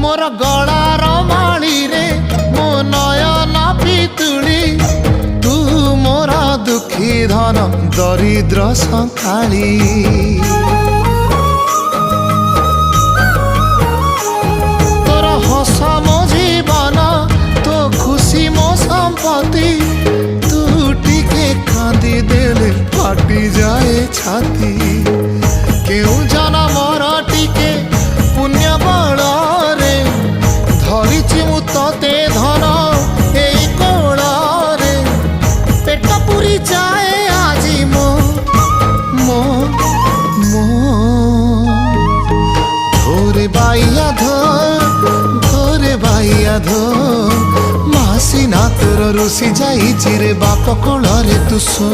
मोर गलार माली रे मो नयन पितुली तू मोर दुखी धन दरिद्र संकाली तोर हस मो जीवन तो खुशी मो संपत्ति तू टिके कांदी देले फाटी जाए छाती केउ जनमर टिके पुण्य बल रे धरिछि मु तते धन एई कोल रे पेट पुरी जाए आजी मो मो मो धोरे बाइया धो मासी ना तोर रुसी जाई चिरे बाप कोल रे तू सो।